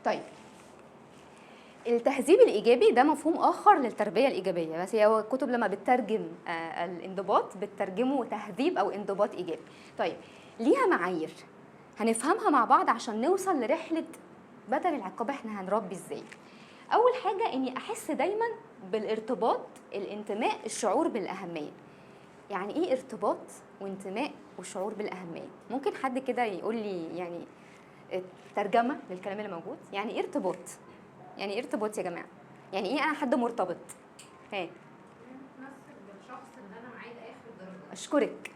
طيب التهذيب الايجابي ده مفهوم اخر للتربيه الايجابيه، بس هي الكتب لما بتترجم الانضباط بتترجمه تهذيب او انضباط ايجابي. طيب ليها معايير هنفهمها مع بعض عشان نوصل لرحله بدل العقاب احنا هنربي ازاي. اول حاجه اني احس دايما بالارتباط، الانتماء، الشعور بالاهميه. يعني ايه ارتباط وانتماء والشعور بالاهميه؟ ممكن حد كده يقول لي يعني ترجمه للكلام اللي موجود؟ يعني ايه ارتباط؟ يعني ايه ارتباط يا جماعه؟ يعني ايه انا حد مرتبط؟ ها اتمسك بالشخص اللي انا عايزه اخر درجه. اشكرك.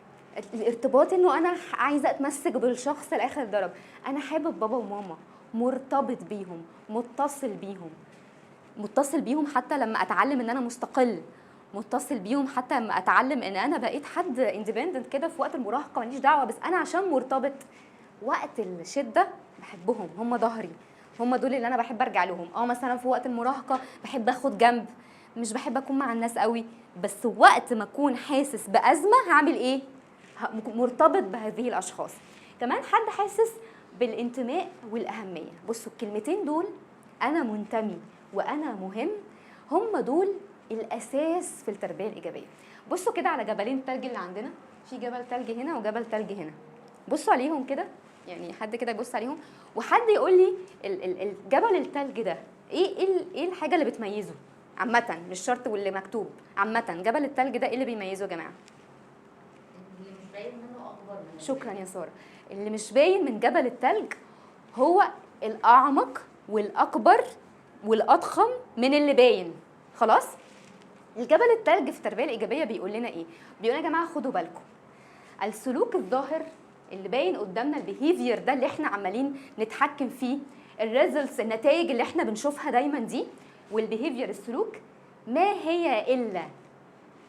الارتباط انه انا عايزه اتمسك بالشخص لاخر درجه، انا حابب بابا وماما، مرتبط بيهم، متصل بيهم حتى لما اتعلم ان انا مستقل، متصل بيهم حتى لما اتعلم ان انا بقيت حد اندبندنت كده في وقت المراهقه ماليش دعوه، بس انا عشان مرتبط وقت الشده بحبهم، هم ظهري، هم دول اللي انا بحب ارجع لهم. مثلا في وقت المراهقه بحب اخد جنب، مش بحب اكون مع الناس قوي، بس وقت ما اكون حاسس بازمه هعمل ايه؟ مرتبط بهذه الاشخاص. كمان حد حاسس بالانتماء والاهميه. بصوا الكلمتين دول، انا منتمي وانا مهم، هم دول الاساس في التربيه الايجابيه. بصوا كده على جبلين التلج اللي عندنا، في جبل تلج هنا وجبل تلج هنا، بصوا عليهم كده، يعني حد كده يبص عليهم وحد يقول لي الجبل التلج ده ايه الحاجه اللي بتميزه عامه، مش شرط واللي مكتوب، عامه جبل التلج ده ايه اللي بيميزه يا جماعه؟ اللي مش باين منه اكبر من شكرا يا ساره. اللي مش باين من جبل التلج هو الاعمق والاكبر والاضخم من اللي باين. خلاص؟ الجبل التلج في التربيه الايجابيه بيقول لنا ايه؟ بيقول يا جماعه خدوا بالكم، السلوك الظاهر اللي باين قدامنا، البيهيفير ده اللي احنا عمالين نتحكم فيه، الريزلتس، النتائج اللي احنا بنشوفها دايما دي، والبيهيفير السلوك، ما هي الا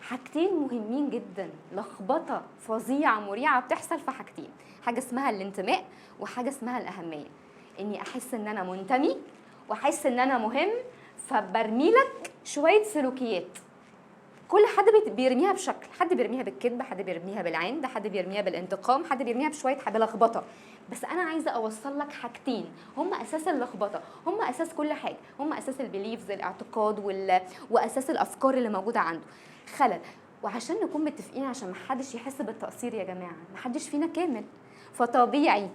حاجتين مهمين جدا، لخبطه فظيعه مريعه بتحصل في حاجتين، حاجه اسمها الانتماء وحاجه اسمها الاهميه. اني احس ان انا منتمي واحس ان انا مهم، فبرمي لك شويه سلوكيات، كل حد بيرميها بشكل، حد بيرميها بالكذب، حد بيرميها بالعند، حد بيرميها بالانتقام، حد بيرميها بشويه بلخبطه. بس انا عايزه اوصل لك حاجتين هم اساس اللخبطه، هم اساس كل حاجه، هم اساس البيليفز، الاعتقاد واساس الافكار اللي موجوده عنده. خلل. وعشان نكون متفقين، عشان ما حدش يحس بالتقصير يا جماعه، ما حدش فينا كامل، فطبيعي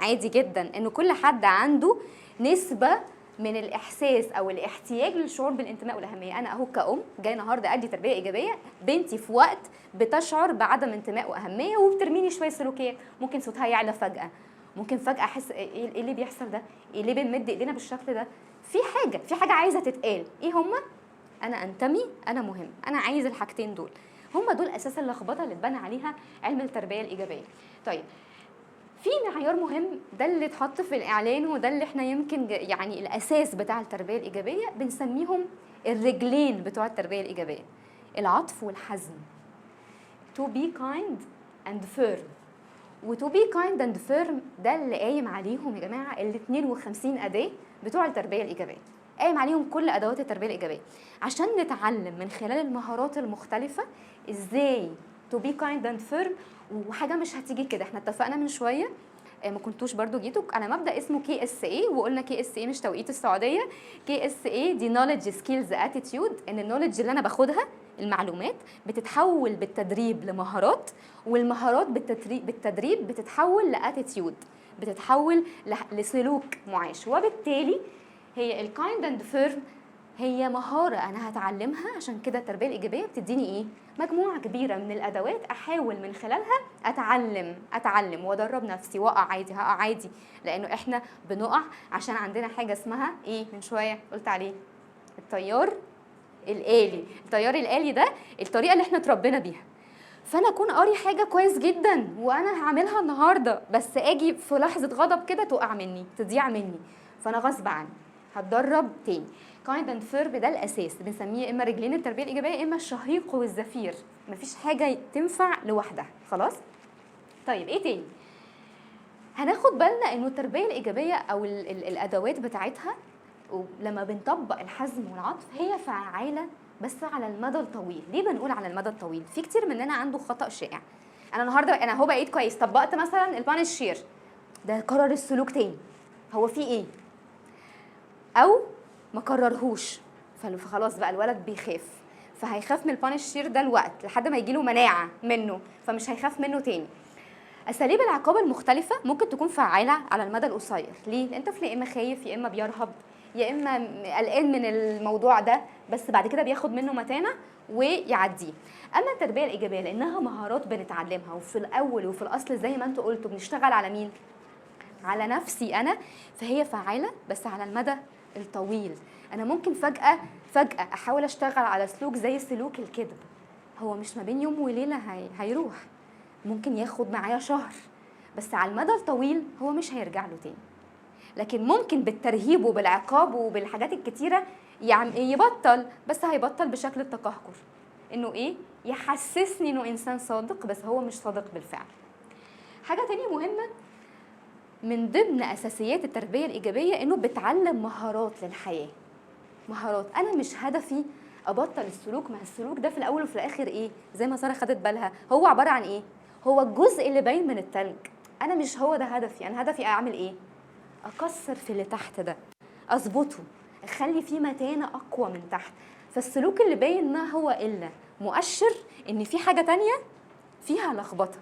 عادي جدا ان كل حد عنده نسبه من الاحساس او الاحتياج للشعور بالانتماء والاهميه. انا اهو كأم جاي النهارده ادي تربيه ايجابيه، بنتي في وقت بتشعر بعدم انتماء واهميه وبترميني شويه سلوكيات، ممكن صوتها يعلى فجاه، ممكن فجاه احس ايه اللي بيحصل ده، ايه اللي بنمد ايدينا بالشكل ده، في حاجه عايزه تتقال. ايه هما؟ انا انتمي، انا مهم، انا عايز الحاجتين دول، هما دول اساس اللخبطه اللي اتبنى عليها علم التربيه الايجابيه. طيب في معيار مهم، ده اللي اتحط في الاعلان وده اللي احنا يمكن يعني الاساس بتاع التربيه الايجابيه، بنسميهم الرجلين بتوع التربيه الايجابيه، العطف والحزم. to be kind and firm. و to be kind and firm ده اللي قايم عليهم يا جماعه ال 52 اداه بتوع التربيه الايجابيه، قايم عليهم كل ادوات التربيه الايجابيه، عشان نتعلم من خلال المهارات المختلفه ازاي to be kind and firm. وحاجه مش هتيجي كده، احنا اتفقنا من شويه، ما كنتوش برضو جيتوا على مبدا اسمه كي اس اي، وقلنا كي اس اي مش توقيت السعوديه، كي اس اي دي نوليدج سكيلز اتيتيود، ان النوليدج اللي انا باخدها، المعلومات بتتحول بالتدريب لمهارات، والمهارات بالتدريب بتتحول لاتيتيود، بتتحول لسلوك معاش. وبالتالي هي الكايند اند فيرم هي مهارة أنا هتعلمها. عشان كده التربية الإيجابية بتديني إيه؟ مجموعة كبيرة من الأدوات أحاول من خلالها أتعلم وأدرب نفسي، وأقع عادي، هقع عادي، لأنه إحنا بنقع عشان عندنا حاجة اسمها إيه؟ من شوية قلت عليه التيار الآلي. التيار الآلي ده الطريقة اللي إحنا اتربينا بيها. فأنا أكون قاري حاجة كويس جدا وأنا هعملها النهاردة، بس أجي في لحظة غضب كده تقع مني، تضيع مني، فأنا غصب عني هتدرب تاني. كايند اند فيرب ده الاساس، بنسميه اما رجلين التربيه الايجابيه اما الشهيق والزفير، مفيش حاجه تنفع لوحدها. خلاص؟ طيب ايه تاني؟ هناخد بالنا انه التربيه الايجابيه او الادوات بتاعتها لما بنطبق الحزم والعطف هي فعاله بس على المدى الطويل. ليه بنقول على المدى الطويل؟ في كتير مننا عنده خطا شائع، انا النهارده انا اهو بقيت كويس، طبقت مثلا البانش شير، ده قرر السلوك تاني، هو في ايه؟ او ما كررهوش، فخلاص بقى الولد بيخاف، فهيخاف من البانشير ده الوقت لحد ما يجيله مناعه منه، فمش هيخاف منه تاني. اساليب العقاب المختلفه ممكن تكون فعاله على المدى القصير. ليه؟ لان الطفل يا اما خايف يا اما بيرهب يا اما قلقان من الموضوع ده، بس بعد كده بياخد منه متانه ويعديه. اما التربيه الايجابيه لانها مهارات بنتعلمها، وفي الاول وفي الاصل زي ما انتوا قلتوا بنشتغل على مين؟ على نفسي انا، فهي فعاله بس على المدى الطويل. انا ممكن فجاه احاول اشتغل على سلوك زي سلوك الكذب، هو مش ما بين يوم وليله هيروح، ممكن ياخد معايا شهر، بس على المدى الطويل هو مش هيرجع له تاني. لكن ممكن بالترهيب وبالعقاب وبالحاجات الكتيره يبطل، بس هيبطل بشكل التقهقر، انه ايه؟ يحسسني انه انسان صادق بس هو مش صادق بالفعل. حاجه تانية مهمه من ضمن اساسيات التربيه الايجابيه انه بتعلم مهارات للحياه. مهارات، انا مش هدفي ابطل السلوك، ما السلوك ده في الاول وفي الاخر ايه؟ زي ما ساره خدت بالها، هو عباره عن ايه؟ هو الجزء اللي باين من التلج. انا مش هو ده هدفي، انا هدفي اعمل ايه؟ اكسر في اللي تحت ده، اظبطه، اخلي فيه متانه اقوى من تحت. فالسلوك اللي باين ما هو الا مؤشر ان في حاجه تانية فيها لخبطه.